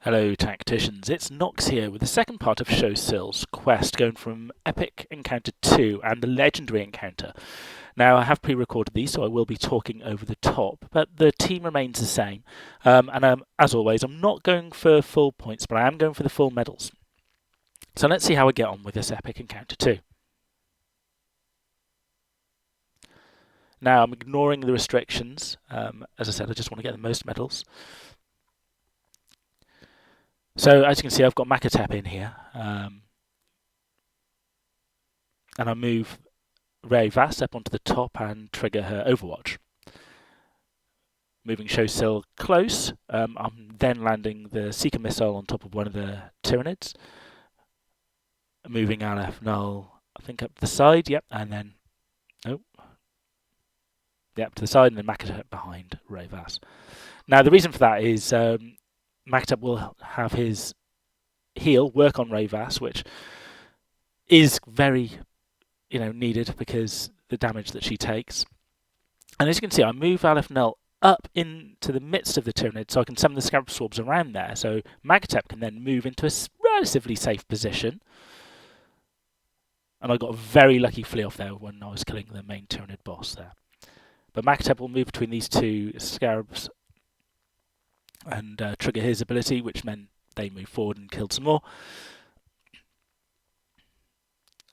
Hello Tacticians, it's Nox here with the second part of ShoSyl's quest going from Epic Encounter 2 and the Legendary Encounter. Now I have pre-recorded these so I will be talking over the top, but the team remains the same. As always, I'm not going for full points, but I am going for the full medals. So let's see how I get on with this Epic Encounter 2. Now I'm ignoring the restrictions. As I said, I just want to get the most medals. So as you can see, I've got Makatep in here. And I move Ray Vass up onto the top and trigger her Overwatch. Moving ShoSyl close, I'm then landing the Seeker missile on top of one of the Tyranids. Moving Aleph Null, I think up the side, yep, and then to the side, and then Makatep behind Ray Vass. Now the reason for that is Makatep will have his heal work on Ray Vass, which is very needed because the damage that she takes. And as you can see, I move Aleph Null up into the midst of the Tyranid so I can summon the Scarab Swarms around there. So Makatep can then move into a relatively safe position. And I got a very lucky flee off there when I was killing the main Tyranid boss there. But Makatep will move between these two Scarabs and trigger his ability, which meant they moved forward and killed some more.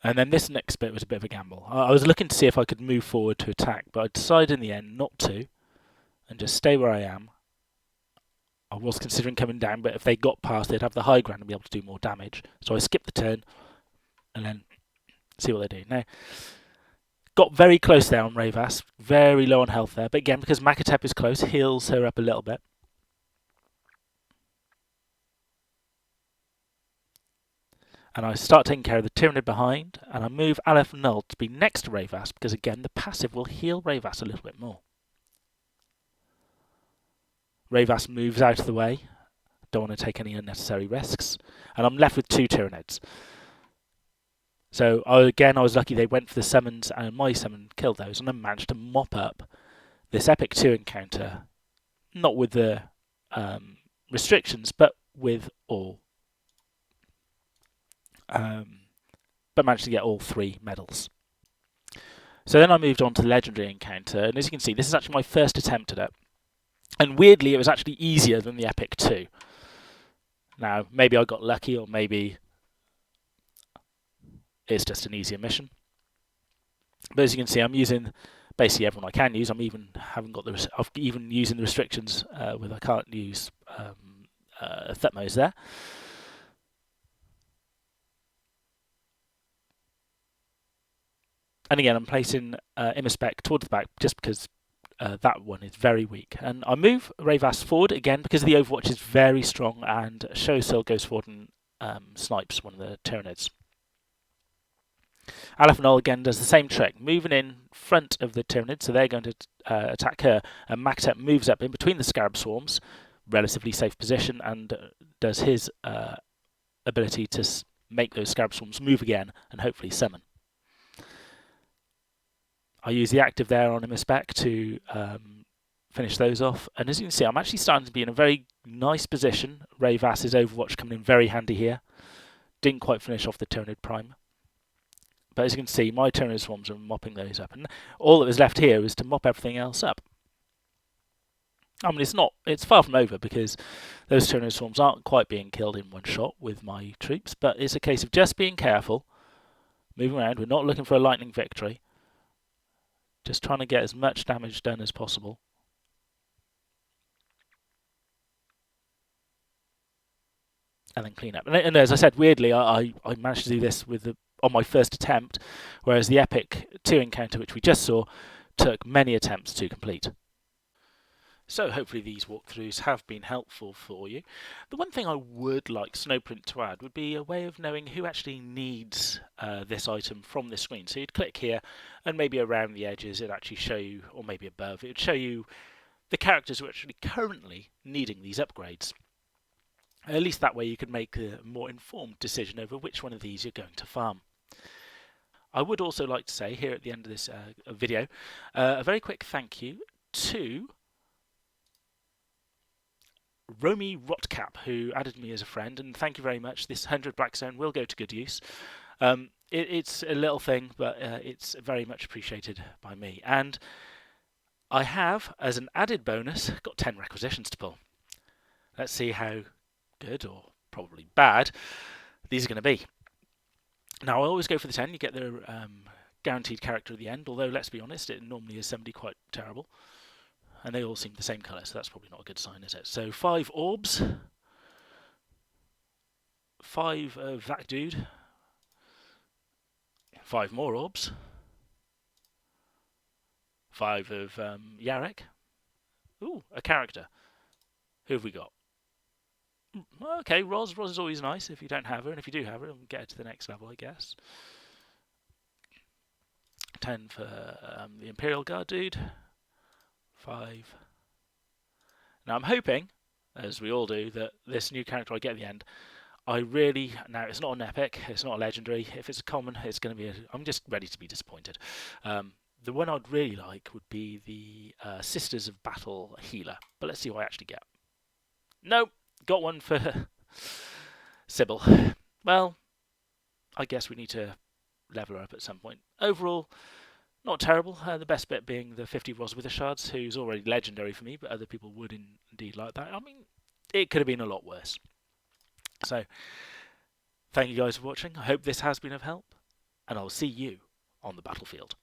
And then this next bit was a bit of a gamble. I was looking to see if I could move forward to attack, but I decided in the end not to and just stay where I am. I was considering coming down, but if they got past, they'd have the high ground and be able to do more damage. So I skipped the turn and then see what they do. Now, got very close there on Ray Vass, very low on health there, but again, because Makatep is close, heals her up a little bit. And I start taking care of the Tyranid behind, and I move Aleph Null to be next to Ray Vass, because again, the passive will heal Ray Vass a little bit more. Ray Vass moves out of the way. Don't want to take any unnecessary risks. And I'm left with two Tyranids. So again, I was lucky they went for the summons, and my summon killed those, and I managed to mop up this Epic 2 encounter, not with the restrictions, but with all. But managed to get all 3 medals. So then I moved on to the Legendary encounter, and as you can see, this is actually my first attempt at it. And weirdly, it was actually easier than the Epic 2. Now, maybe I got lucky, or maybe it's just an easier mission. But as you can see, I'm using basically everyone I can use. I'm even using the restrictions with I can't use Thutmose there. And again, I'm placing Immerspec towards the back just because that one is very weak. And I move Ray Vass forward again because the Overwatch is very strong, and ShoSyl goes forward and snipes one of the Tyranids. Aleph Null again does the same trick, moving in front of the Tyranid, so they're going to attack her, and Makatep moves up in between the Scarab Swarms, relatively safe position, and does his ability to make those Scarab Swarms move again and hopefully summon. I use the active there on Immerspec to finish those off, and as you can see, I'm actually starting to be in a very nice position. Ray Vass's Overwatch coming in very handy here. Didn't quite finish off the Tyranid Prime. But as you can see, my Tyranid Swarms are mopping those up, and all that was left here is to mop everything else up. I mean, it's far from over because those Tyranid Swarms aren't quite being killed in one shot with my troops, but it's a case of just being careful, moving around. We're not looking for a lightning victory. Just trying to get as much damage done as possible. And then clean up. And as I said, weirdly, I managed to do this on my first attempt, whereas the Epic 2 encounter, which we just saw, took many attempts to complete. So hopefully these walkthroughs have been helpful for you. The one thing I would like Snowprint to add would be a way of knowing who actually needs this item from this screen. So you'd click here, and maybe around the edges it'd actually show you, or maybe above, it would show you the characters who are actually currently needing these upgrades. At least that way you can make a more informed decision over which one of these you're going to farm. I would also like to say here at the end of this video a very quick thank you to Romy Rotcap, who added me as a friend, and thank you very much. This 100 Blackstone will go to good use. It's a little thing, but it's very much appreciated by me. And I have, as an added bonus, got 10 requisitions to pull. Let's see how good, or probably bad, these are going to be. Now, I always go for the 10. You get the guaranteed character at the end, although, let's be honest, it normally is somebody quite terrible. And they all seem the same colour, so that's probably not a good sign, is it? So 5 orbs, 5 of that dude, 5 more orbs, 5 of Yarek. Ooh, a character. Who have we got? Okay, Roz. Roz is always nice if you don't have her, and if you do have her, we'll get her to the next level, I guess. 10 for the Imperial Guard dude. 5. Now I'm hoping, as we all do, that this new character I get at the end, now it's not an epic, it's not a legendary. If it's a common, it's going to be. I'm just ready to be disappointed. The one I'd really like would be the Sisters of Battle healer, but let's see what I actually get. Nope, got one for Sybil. Well, I guess we need to level her up at some point. Overall, not terrible. The best bit being the 50 Roswither shards, who's already legendary for me, but other people would indeed like that. I mean, it could have been a lot worse. So, thank you guys for watching. I hope this has been of help, and I'll see you on the battlefield.